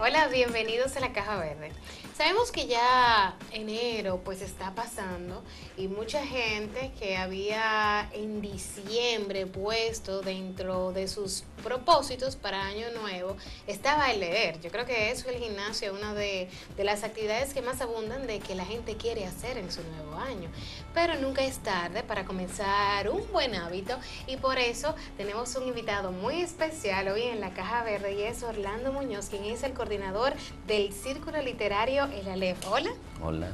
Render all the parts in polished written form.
Hola, bienvenidos a la Caja Verde. Sabemos que ya enero pues está pasando y mucha gente que había en diciembre puesto dentro de sus propósitos para año nuevo estaba el leer. Yo creo que eso, el gimnasio, es una de las actividades que más abundan de que la gente quiere hacer en su nuevo año. Pero nunca es tarde para comenzar un buen hábito y por eso tenemos un invitado muy especial hoy en la Caja Verde y es Orlando Muñoz, quien es el coordinador del Círculo Literario El Aleph. Hola, Hola,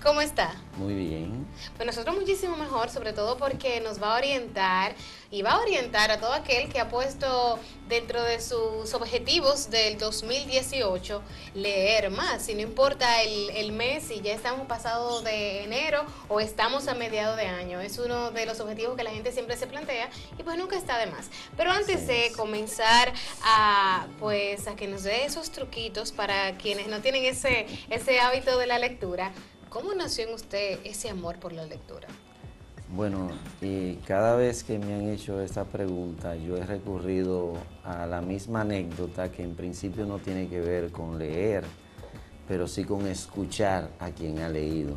¿cómo está? muy bien. Pues nosotros muchísimo mejor, sobre todo porque nos va a orientar y va a orientar a todo aquel que ha puesto dentro de sus objetivos del 2018 leer más, si no importa el mes, si ya estamos pasados de enero o estamos a mediados de año. Es uno de los objetivos que la gente siempre se plantea y pues nunca está de más. Pero Así antes de es. comenzar a que nos dé esos truquitos para quienes no tienen ese hábito de la lectura, ¿cómo nació en usted ese amor por la lectura? Bueno, y cada vez que me han hecho esta pregunta, yo he recurrido a la misma anécdota que en principio no tiene que ver con leer, pero sí con escuchar a quien ha leído.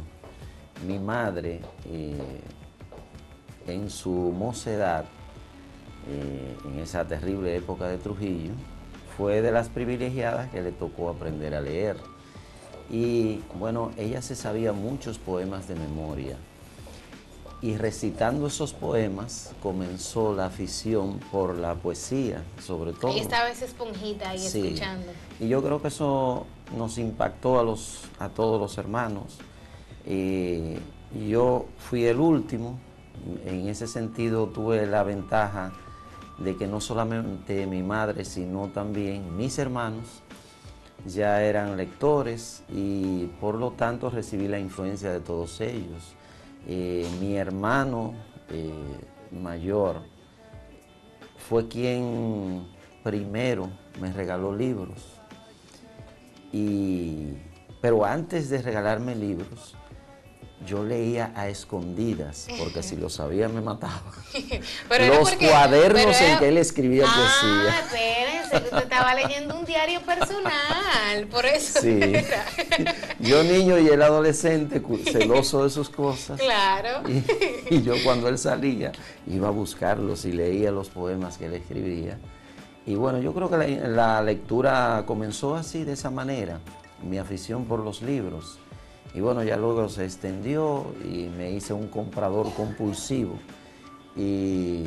Mi madre, en su mocedad, en esa terrible época de Trujillo, fue de las privilegiadas que le tocó aprender a leer. Y bueno, ella se sabía muchos poemas de memoria. Y recitando esos poemas comenzó la afición por la poesía, sobre todo. Ahí estaba esa esponjita ahí Sí, escuchando. y yo creo que eso nos impactó a todos los hermanos. Y yo fui el último, en ese sentido tuve la ventaja de que no solamente mi madre, sino también mis hermanos ya eran lectores y por lo tanto recibí la influencia de todos ellos. Mi hermano mayor fue quien primero me regaló libros, pero antes de regalarme libros, yo leía a escondidas, porque si lo sabía me mataba. Pero era Los porque, cuadernos en que él escribía poesía. espérense, que usted estaba leyendo un diario personal, por eso Sí, era. yo niño y él adolescente, celoso de sus cosas. Claro. Y yo cuando él salía iba a buscarlos y leía los poemas que él escribía. Y bueno, yo creo que la lectura comenzó así, de esa manera, mi afición por los libros. Y bueno, ya luego se extendió y me hice un comprador compulsivo. Y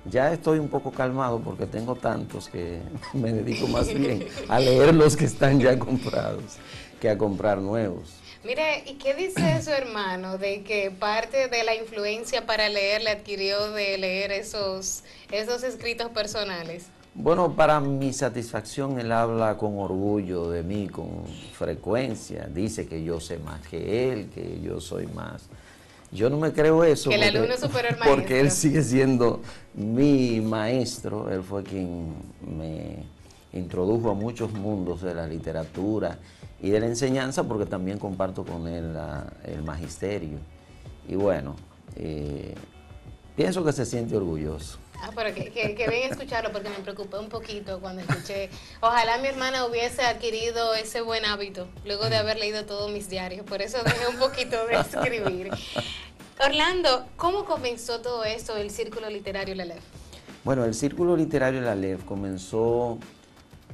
ya estoy un poco calmado porque tengo tantos que me dedico más bien a leer los que están ya comprados que a comprar nuevos. Mire, ¿y qué dice su hermano de que parte de la influencia para leer le adquirió de leer esos escritos personales? Bueno, para mi satisfacción, él habla con orgullo de mí, con frecuencia. Dice que yo sé más que él, que yo soy más. Yo no me creo eso Que el porque, alumno es superior porque él maestro. sigue siendo mi maestro. Él fue quien me introdujo a muchos mundos de la literatura y de la enseñanza, porque también comparto con él el magisterio. Y bueno, pienso que se siente orgulloso. Ah, pero que bien escucharlo porque me preocupé un poquito cuando escuché. Ojalá mi hermana hubiese adquirido ese buen hábito luego de haber leído todos mis diarios. Por eso dejé un poquito de escribir. Orlando, ¿cómo comenzó todo esto, el Círculo Literario La Lef? Bueno, el Círculo Literario La Aleph comenzó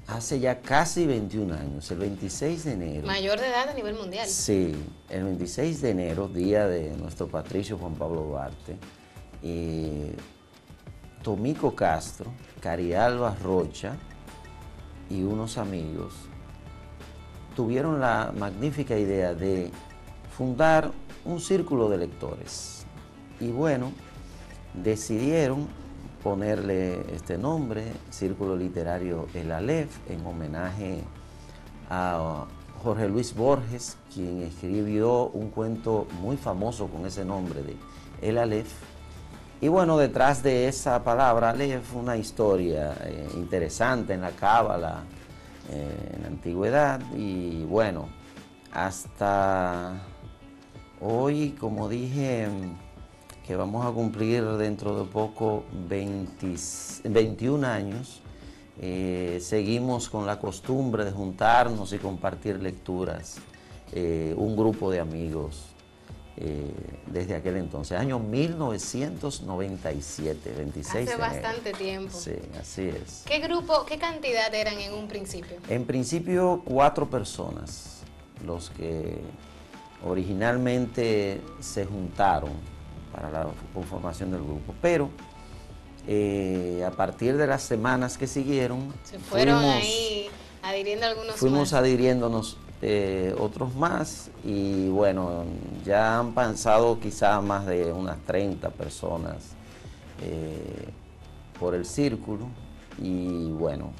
hace ya casi 21 años, el 26 de enero. Mayor de edad a nivel mundial. Sí, el 26 de enero, día de nuestro patricio Juan Pablo Duarte, Tomico Castro, Carialba Rocha y unos amigos tuvieron la magnífica idea de fundar un círculo de lectores. Y bueno, decidieron ponerle este nombre, Círculo Literario El Aleph, en homenaje a Jorge Luis Borges, quien escribió un cuento muy famoso con ese nombre de El Aleph. Y bueno, detrás de esa palabra Aleph, una historia interesante en la Cábala, en la antigüedad. Y bueno, hasta hoy, como dije, que vamos a cumplir dentro de poco 21 años, seguimos con la costumbre de juntarnos y compartir lecturas, un grupo de amigos desde aquel entonces, año 1997, 26 de Hace enero. bastante tiempo. Sí, así es. ¿Qué grupo, qué cantidad eran en un principio? En principio 4 personas, los que originalmente se juntaron para la conformación del grupo, pero a partir de las semanas que siguieron, Se fueron ahí adhiriendo algunos fuimos más. adhiriéndonos otros más, y bueno, ya han pasado quizá más de unas 30 personas por el círculo, y bueno,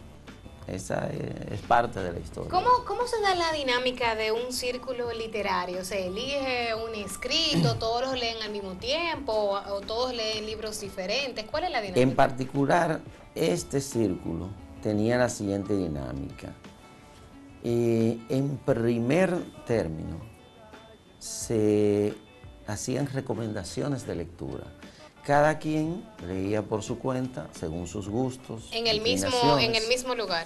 esa es parte de la historia. ¿Cómo se da la dinámica de un círculo literario? ¿Se elige un escrito, todos los leen al mismo tiempo o todos leen libros diferentes? ¿Cuál es la dinámica? En particular, este círculo tenía la siguiente dinámica. En primer término, se hacían recomendaciones de lectura. Cada quien leía por su cuenta, según sus gustos. En el mismo lugar.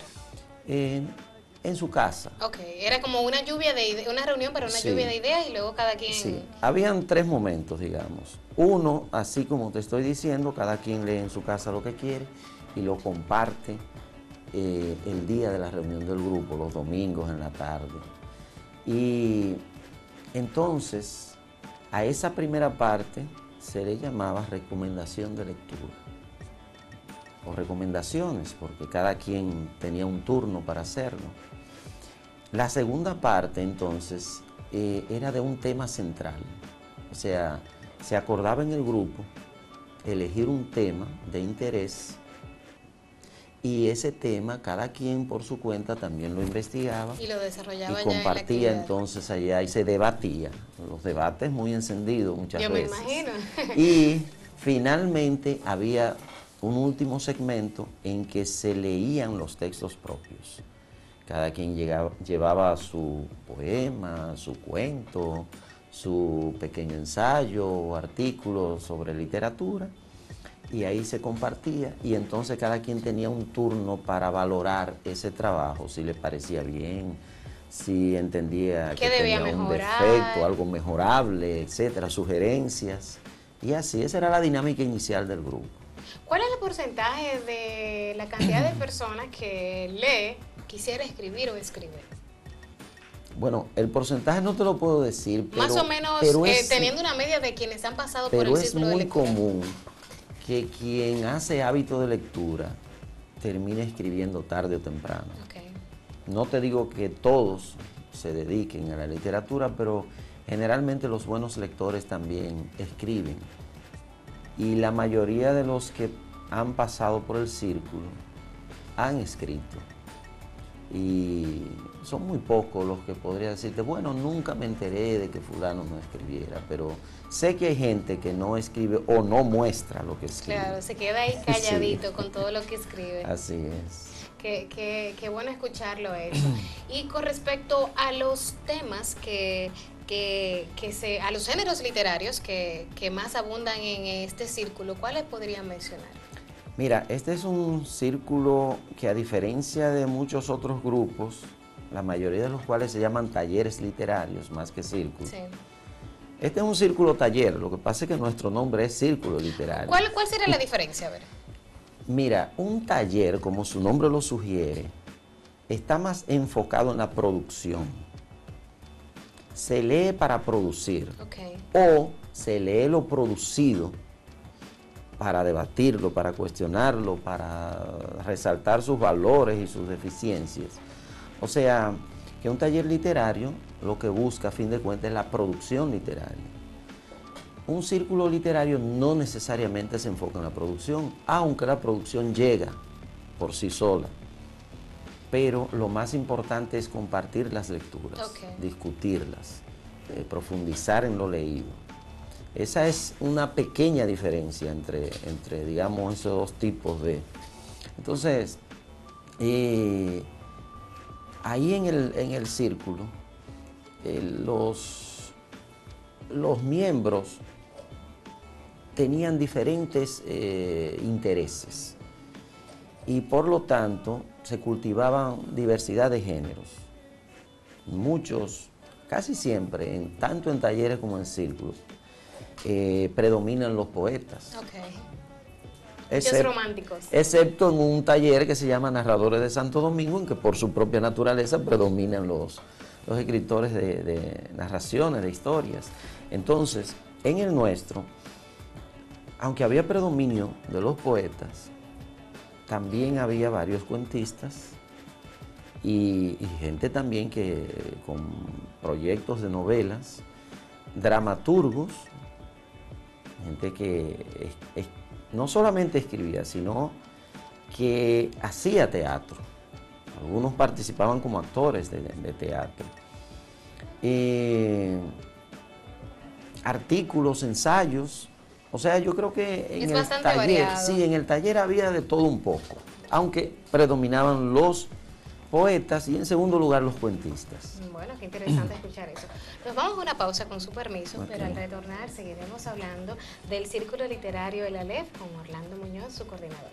En su casa. Ok, era como una lluvia una reunión para una Sí. lluvia de ideas y luego cada quien... Sí, habían 3 momentos, digamos. Uno, así como te estoy diciendo, cada quien lee en su casa lo que quiere y lo comparte el día de la reunión del grupo, los domingos en la tarde. Y entonces, a esa primera parte se le llamaba recomendación de lectura, o recomendaciones, porque cada quien tenía un turno para hacerlo. La segunda parte, entonces, era de un tema central. O sea, se acordaba en el grupo elegir un tema de interés, y ese tema cada quien por su cuenta también lo investigaba Y lo desarrollaba y ya en la compartía actividad. entonces allá, y se debatía. Los debates muy encendidos muchas Yo me veces. imagino. Y finalmente había un último segmento en que se leían los textos propios. Cada quien llevaba su poema, su cuento, su pequeño ensayo o artículo sobre literatura, y ahí se compartía, y entonces cada quien tenía un turno para valorar ese trabajo, si le parecía bien, si entendía ¿Qué que debía tenía un mejorar? defecto, algo mejorable, etcétera, sugerencias. Y así, esa era la dinámica inicial del grupo. ¿Cuál es el porcentaje de la cantidad de personas que lee, quisiera escribir o escribe? Bueno, el porcentaje no te lo puedo decir, pero, Más o menos pero es, teniendo una media de quienes han pasado por pero el es círculo de muy lectura. común que quien hace hábito de lectura termine escribiendo tarde o temprano. Okay. No te digo que todos se dediquen a la literatura, pero generalmente los buenos lectores también escriben. Y la mayoría de los que han pasado por el círculo han escrito. Y son muy pocos los que podría decirte, bueno, nunca me enteré de que fulano no escribiera, pero sé que hay gente que no escribe o no muestra lo que escribe. Claro, se queda ahí calladito Sí. con todo lo que escribe. Así es. Qué bueno escucharlo eso. Y con respecto a los temas a los géneros literarios que más abundan en este círculo, ¿cuáles podrían mencionar? Mira, este es un círculo que, a diferencia de muchos otros grupos, la mayoría de los cuales se llaman talleres literarios más que círculos. Sí. Este es un círculo taller, lo que pasa es que nuestro nombre es círculo literario. ¿Cuál sería la diferencia? A ver. Mira, un taller, como su nombre lo sugiere, está más enfocado en la producción. Se lee para producir, Okay. o se lee lo producido para debatirlo, para cuestionarlo, para resaltar sus valores y sus deficiencias. O sea, que un taller literario lo que busca, a fin de cuentas, es la producción literaria. Un círculo literario no necesariamente se enfoca en la producción, aunque la producción llega por sí sola. Pero lo más importante es compartir las lecturas, Okay. discutirlas, profundizar en lo leído. Esa es una pequeña diferencia entre digamos, esos dos tipos de... Entonces, ahí en el círculo, los miembros tenían diferentes intereses. y por lo tanto se cultivaban diversidad de géneros. Muchos, casi siempre, tanto en talleres como en círculos, predominan los poetas. Okay. Muchos románticos. Excepto en un taller que se llama Narradores de Santo Domingo, en que por su propia naturaleza predominan los escritores de narraciones, de historias. Entonces, en el nuestro, aunque había predominio de los poetas, también había varios cuentistas y gente también que con proyectos de novelas, dramaturgos, gente que no solamente escribía, sino que hacía teatro. Algunos participaban como actores de teatro. Artículos, ensayos. O sea, yo creo que en el taller, variado. Sí, en el taller había de todo un poco, aunque predominaban los poetas y en segundo lugar los cuentistas. Bueno, qué interesante escuchar eso. Nos vamos a una pausa con su permiso, okay. Pero al retornar seguiremos hablando del Círculo Literario El Aleph con Orlando Muñoz, su coordinador.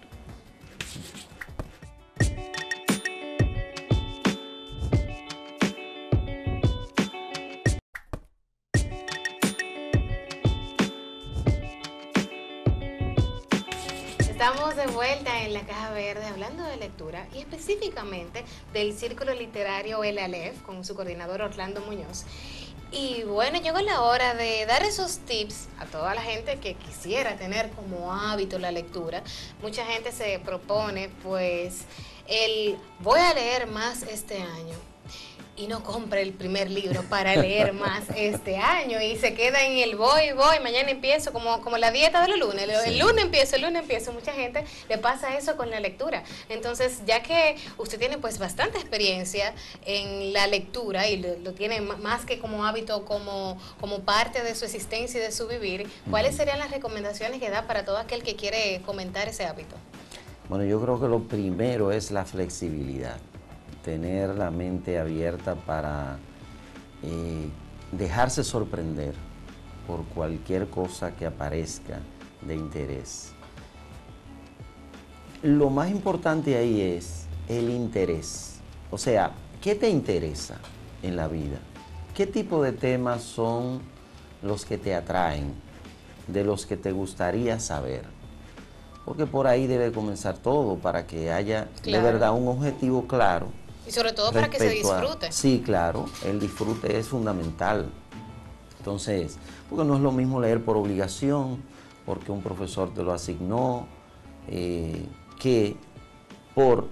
Estamos de vuelta en la Caja Verde hablando de lectura y específicamente del Círculo Literario El Aleph con su coordinador Orlando Muñoz. Y bueno, llegó la hora de dar esos tips a toda la gente que quisiera tener como hábito la lectura. Mucha gente se propone pues voy a leer más este año. Y no compra el primer libro para leer más este año y se queda en el voy, mañana empiezo, como la dieta de los lunes, sí. el lunes empiezo, mucha gente le pasa eso con la lectura. Entonces, ya que usted tiene pues bastante experiencia en la lectura y lo tiene más que como hábito, como parte de su existencia y de su vivir, ¿cuáles serían las recomendaciones que da para todo aquel que quiere fomentar ese hábito? Bueno, yo creo que lo primero es la flexibilidad. Tener la mente abierta para dejarse sorprender por cualquier cosa que aparezca de interés. Lo más importante ahí es el interés. O sea, ¿qué te interesa en la vida? ¿Qué tipo de temas son los que te atraen, de los que te gustaría saber? Porque por ahí debe comenzar todo para que haya de verdad un objetivo claro. Y sobre todo para que se disfrute. Sí, claro, el disfrute es fundamental. Entonces, porque no es lo mismo leer por obligación, porque un profesor te lo asignó, que por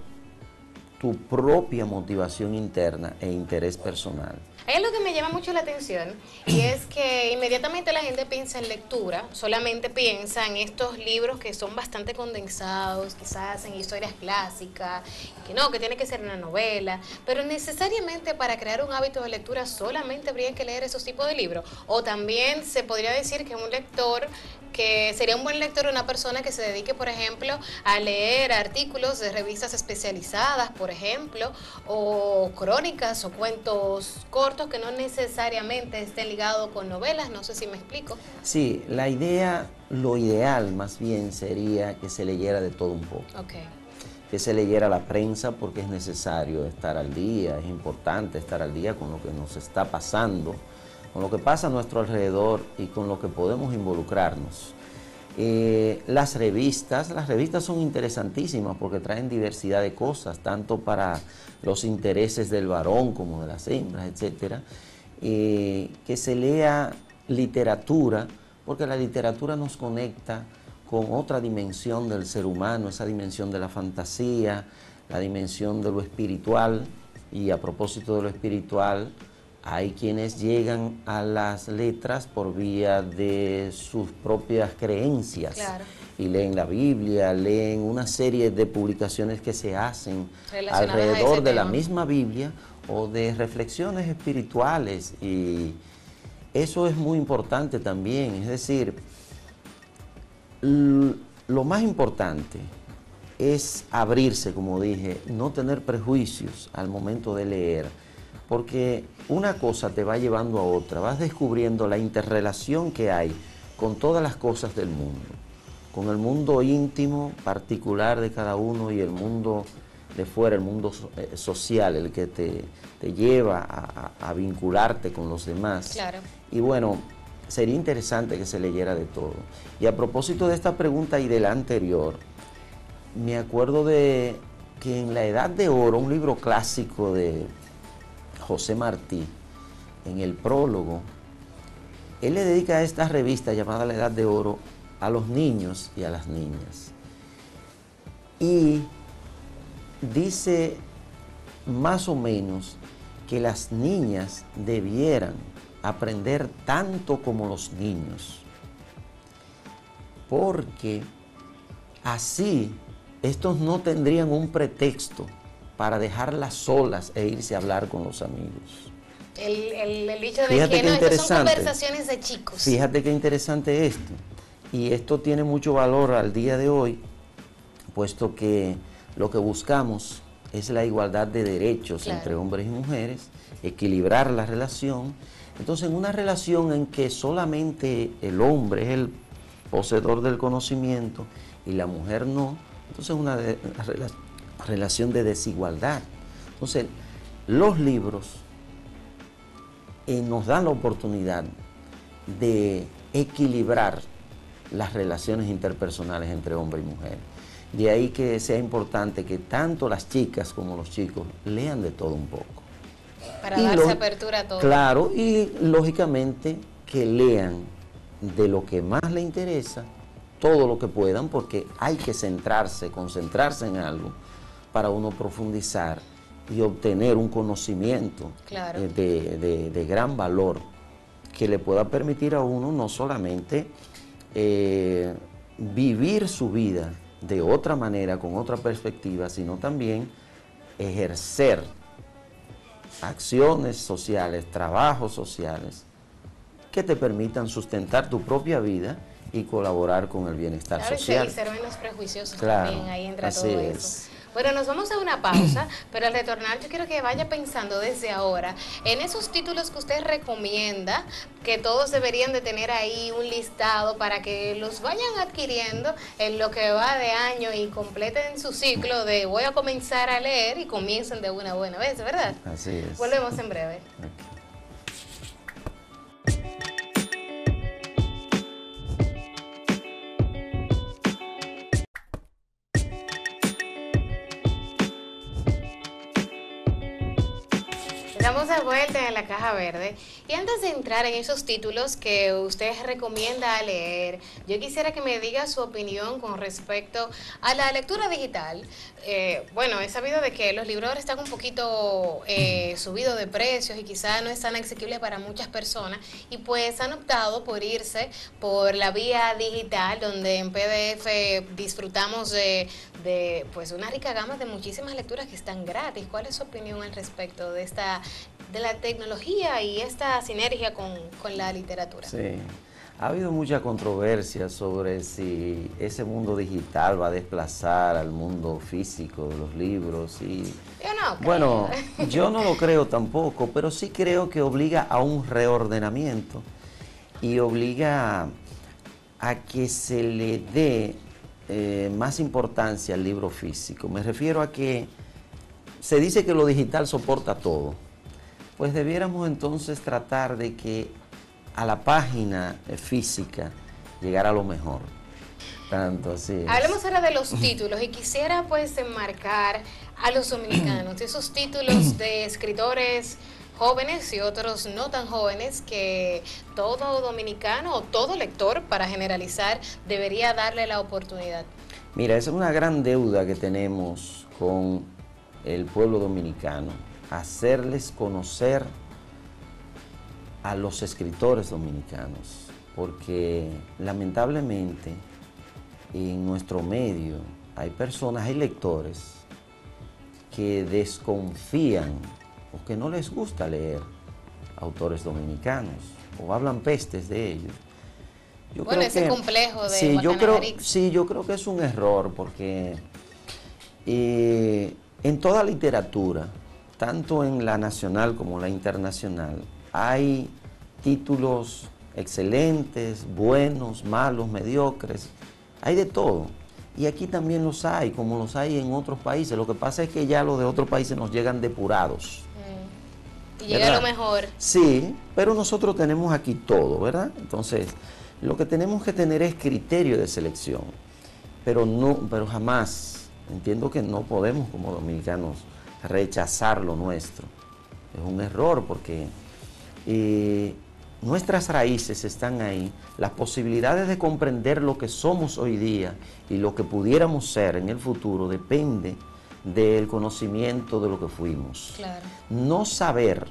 tu propia motivación interna e interés personal. Hay algo que me llama mucho la atención y es que inmediatamente la gente piensa en lectura, solamente piensa en estos libros que son bastante condensados, quizás en historias clásicas, que tiene que ser una novela, pero necesariamente para crear un hábito de lectura solamente habría que leer esos tipos de libros. O también se podría decir que un lector, que sería un buen lector una persona que se dedique, por ejemplo, a leer artículos de revistas especializadas, por ejemplo, o crónicas o cuentos cortos que no necesariamente estén ligados con novelas, no sé si me explico. Sí, la idea, lo ideal más bien sería que se leyera de todo un poco. Okay. Que se leyera la prensa porque es necesario estar al día, es importante estar al día con lo que nos está pasando, con lo que pasa a nuestro alrededor y con lo que podemos involucrarnos. Las revistas son interesantísimas porque traen diversidad de cosas, tanto para los intereses del varón como de las hembras, etcétera. Que se lea literatura, porque la literatura nos conecta con otra dimensión del ser humano, esa dimensión de la fantasía, la dimensión de lo espiritual. Y a propósito de lo espiritual, hay quienes llegan a las letras por vía de sus propias creencias. Claro. Y leen la Biblia, leen una serie de publicaciones que se hacen alrededor de la misma Biblia o de reflexiones espirituales. Y eso es muy importante también. Es decir, lo más importante es abrirse, como dije, no tener prejuicios al momento de leer. Porque una cosa te va llevando a otra, vas descubriendo la interrelación que hay con todas las cosas del mundo, con el mundo íntimo, particular de cada uno, y el mundo de fuera, el mundo social, el que te lleva a vincularte con los demás. Claro. Y bueno, sería interesante que se leyera de todo. Y a propósito de esta pregunta y de la anterior, me acuerdo de que en La Edad de Oro, un libro clásico de José Martí, en el prólogo, él le dedica a esta revista llamada La Edad de Oro a los niños y a las niñas. Y dice más o menos que las niñas debieran aprender tanto como los niños, porque así estos no tendrían un pretexto para dejarlas solas e irse a hablar con los amigos. El dicho de Fíjate que qué no, estas son interesante. conversaciones de chicos. Fíjate qué interesante esto. Y esto tiene mucho valor al día de hoy, puesto que lo que buscamos es la igualdad de derechos, claro, entre hombres y mujeres, equilibrar la relación. Entonces, en una relación en que solamente el hombre es el poseedor del conocimiento y la mujer no, entonces es una relación de desigualdad. Entonces, los libros nos dan la oportunidad de equilibrar las relaciones interpersonales entre hombre y mujer. De ahí que sea importante que tanto las chicas como los chicos lean de todo un poco. Para darse apertura a todo. Claro, y lógicamente que lean de lo que más les interesa, todo lo que puedan, porque hay que centrarse, concentrarse en algo para uno profundizar y obtener un conocimiento, claro, de gran valor que le pueda permitir a uno no solamente vivir su vida de otra manera, con otra perspectiva, sino también ejercer acciones sociales, trabajos sociales que te permitan sustentar tu propia vida y colaborar con el bienestar social. Y ser menos prejuiciosos, claro, también, ahí entra todo es. eso. Bueno, nos vamos a una pausa, pero al retornar yo quiero que vaya pensando desde ahora en esos títulos que usted recomienda, que todos deberían de tener ahí un listado para que los vayan adquiriendo en lo que va de año y completen su ciclo de voy a comenzar a leer y comiencen de una buena vez, ¿verdad? Así es. Volvemos en breve. Okay. Estamos de vuelta en la caja verde y antes de entrar en esos títulos que usted recomienda leer, yo quisiera que me diga su opinión con respecto a la lectura digital. Bueno, he sabido de que los libros están un poquito subidos de precios y quizás no es tan asequible para muchas personas y pues han optado por irse por la vía digital donde en PDF disfrutamos de pues una rica gama de muchísimas lecturas que están gratis. ¿Cuál es su opinión al respecto de la tecnología y esta sinergia con la literatura? Sí, ha habido mucha controversia sobre si ese mundo digital va a desplazar al mundo físico de los libros y yo no creo. Bueno, yo no lo creo tampoco, pero sí creo que obliga a un reordenamiento y obliga a que se le dé más importancia al libro físico. Me refiero a que se dice que lo digital soporta todo. Pues debiéramos entonces tratar de que a la página física llegara lo mejor. Tanto así es. Hablemos ahora de los títulos y quisiera pues enmarcar a los dominicanos, esos títulos de escritores jóvenes y otros no tan jóvenes que todo dominicano o todo lector, para generalizar, debería darle la oportunidad. Mira, esa es una gran deuda que tenemos con el pueblo dominicano, hacerles conocer a los escritores dominicanos, porque lamentablemente en nuestro medio hay personas, hay lectores que desconfían o que no les gusta leer autores dominicanos o hablan pestes de ellos. Bueno, ese complejo de sí, yo creo que es un error porque en toda literatura, tanto en la nacional como la internacional, hay títulos excelentes, buenos, malos, mediocres, hay de todo. Y aquí también los hay, como los hay en otros países. Lo que pasa es que ya los de otros países nos llegan depurados. Y llega ¿verdad? lo mejor. Sí, pero nosotros tenemos aquí todo, ¿verdad? Entonces, lo que tenemos que tener es criterio de selección. Pero jamás, entiendo que no podemos como dominicanos rechazar lo nuestro. Es un error porque nuestras raíces están ahí, las posibilidades de comprender lo que somos hoy día y lo que pudiéramos ser en el futuro depende del conocimiento de lo que fuimos. Claro. No saber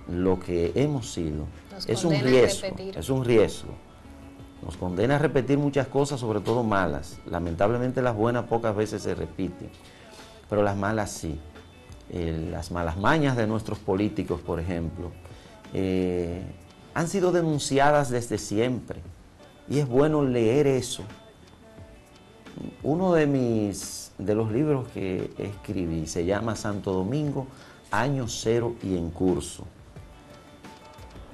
lo que hemos sido es un riesgo. Nos condena a repetir muchas cosas, sobre todo malas. Lamentablemente las buenas pocas veces se repiten, pero las malas sí. Las malas mañas de nuestros políticos, por ejemplo, han sido denunciadas desde siempre. Y es bueno leer eso. Uno de los libros que escribí se llama Santo Domingo, Año Cero y en Curso.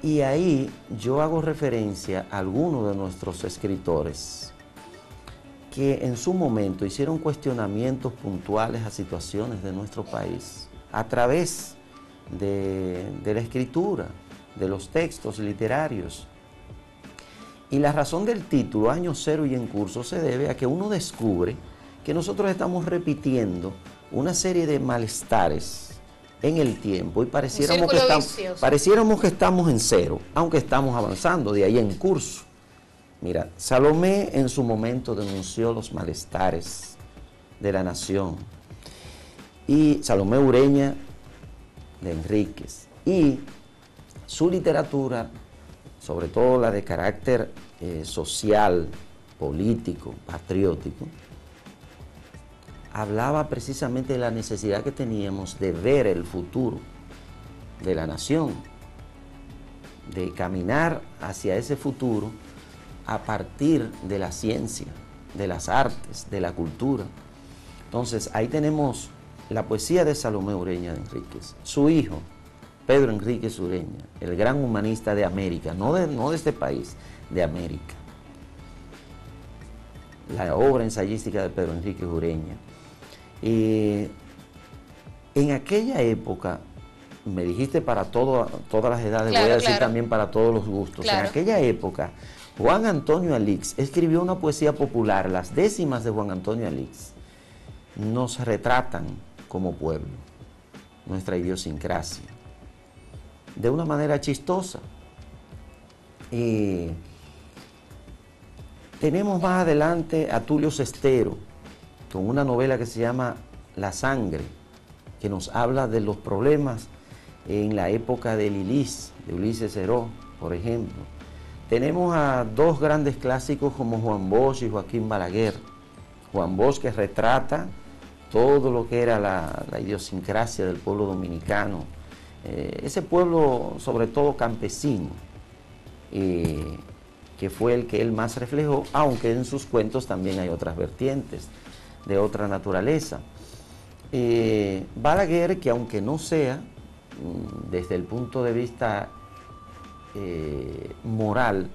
Y ahí yo hago referencia a algunos de nuestros escritores que en su momento hicieron cuestionamientos puntuales a situaciones de nuestro país a través de la escritura, de los textos literarios. Y la razón del título, Año Cero y en Curso, se debe a que uno descubre que nosotros estamos repitiendo una serie de malestares en el tiempo y pareciéramos que estamos en cero, aunque estamos avanzando, de ahí en curso. Mira, Salomé en su momento denunció los malestares de la nación, y Salomé Ureña de Enríquez, y su literatura, sobre todo la de carácter social, político, patriótico, hablaba precisamente de la necesidad que teníamos de ver el futuro de la nación, de caminar hacia ese futuro a partir de la ciencia, de las artes, de la cultura. Entonces, ahí tenemos la poesía de Salomé Ureña de Enríquez, su hijo, Pedro Enríquez Ureña, el gran humanista de América, no de este país, de América. La obra ensayística de Pedro Enríquez Ureña. En aquella época, me dijiste para todas las edades, claro, voy a decir claro. También para todos los gustos. Claro. En aquella época, Juan Antonio Alix escribió una poesía popular, las décimas de Juan Antonio Alix. Nos retratan como pueblo, nuestra idiosincrasia, de una manera chistosa. Tenemos más adelante a Tulio Cestero, con una novela que se llama La Sangre, que nos habla de los problemas en la época de Lilis, de Ulises Heró, por ejemplo. Tenemos a dos grandes clásicos como Juan Bosch y Joaquín Balaguer. Juan Bosch, que retrata todo lo que era la idiosincrasia del pueblo dominicano, ese pueblo sobre todo campesino, que fue el que él más reflejó, aunque en sus cuentos también hay otras vertientes de otra naturaleza. Balaguer, que aunque no sea desde el punto de vista moral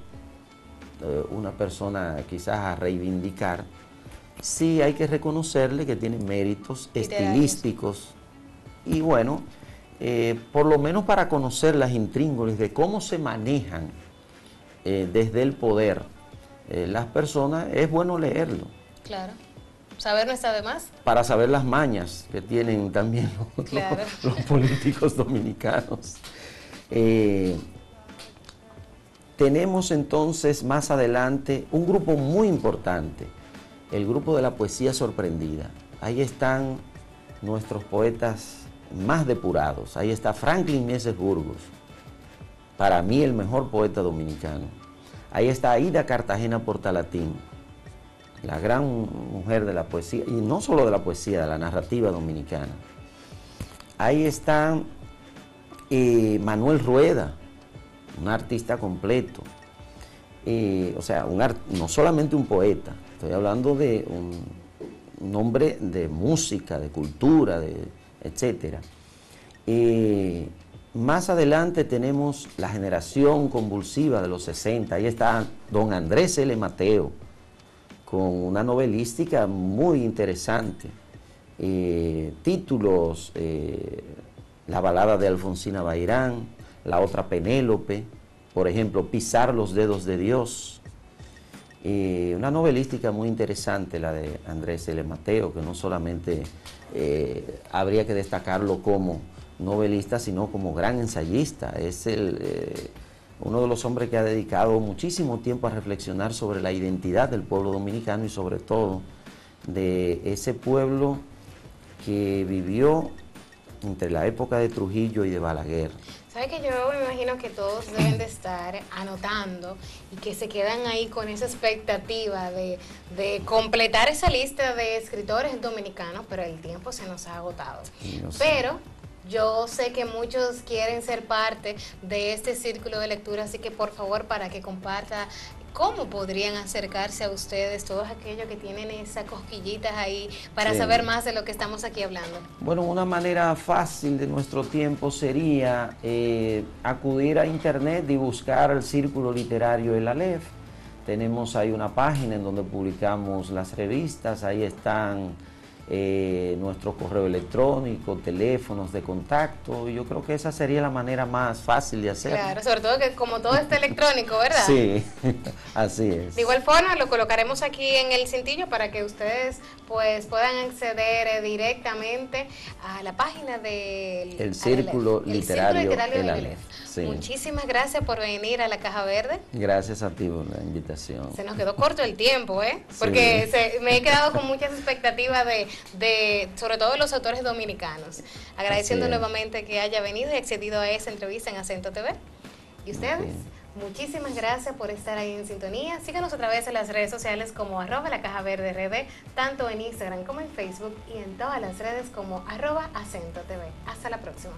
una persona quizás a reivindicar, sí hay que reconocerle que tiene méritos estilísticos y bueno, por lo menos para conocer las intríngulis de cómo se manejan desde el poder las personas, es bueno leerlo. Claro. Saber no está de más. Para saber las mañas que tienen también claro. los políticos dominicanos. Tenemos entonces más adelante un grupo muy importante, el grupo de la poesía sorprendida. Ahí están nuestros poetas más depurados. Ahí está Franklin Mieses Burgos, para mí el mejor poeta dominicano. Ahí está Aída Cartagena Portalatín, la gran mujer de la poesía, y no solo de la poesía, de la narrativa dominicana. Ahí está Manuel Rueda, un artista completo, o sea, no solamente un poeta, estoy hablando de un hombre de música, de cultura, etc. Más adelante tenemos la generación convulsiva de los 60, ahí está don Andrés L. Mateo, con una novelística muy interesante. Títulos, La balada de Alfonsina Bairán, La otra Penélope, por ejemplo, Pisar los dedos de Dios. Una novelística muy interesante la de Andrés L. Mateo, que no solamente habría que destacarlo como novelista, sino como gran ensayista. Es uno de los hombres que ha dedicado muchísimo tiempo a reflexionar sobre la identidad del pueblo dominicano y sobre todo de ese pueblo que vivió entre la época de Trujillo y de Balaguer. ¿Sabe que yo me imagino que todos deben de estar anotando y que se quedan ahí con esa expectativa de completar esa lista de escritores dominicanos, pero el tiempo se nos ha agotado? No sé. Pero yo sé que muchos quieren ser parte de este círculo de lectura, así que por favor, para que comparta cómo podrían acercarse a ustedes, todos aquellos que tienen esas cosquillitas ahí, para saber más de lo que estamos aquí hablando. Bueno, una manera fácil de nuestro tiempo sería acudir a internet y buscar el Círculo Literario El Aleph. Tenemos ahí una página en donde publicamos las revistas, ahí están nuestro correo electrónico, teléfonos de contacto. Yo creo que esa sería la manera más fácil de hacerlo. Claro, sobre todo que como todo está electrónico, ¿verdad? Sí, así es. De igual forma lo colocaremos aquí en el cintillo para que ustedes pues puedan acceder directamente a la página del El Círculo Literario El Aleph. Sí. Muchísimas gracias por venir a la Caja Verde. Gracias a ti por la invitación. Se nos quedó corto el tiempo, porque sí. Me he quedado con muchas expectativas sobre todo de los autores dominicanos. Agradeciendo nuevamente que haya venido y accedido a esa entrevista en Acento TV. Y ustedes, muchísimas gracias por estar ahí en sintonía. Síganos a través de las redes sociales como @lacajaverderd, tanto en Instagram como en Facebook y en todas las redes como @AcentoTV. Hasta la próxima.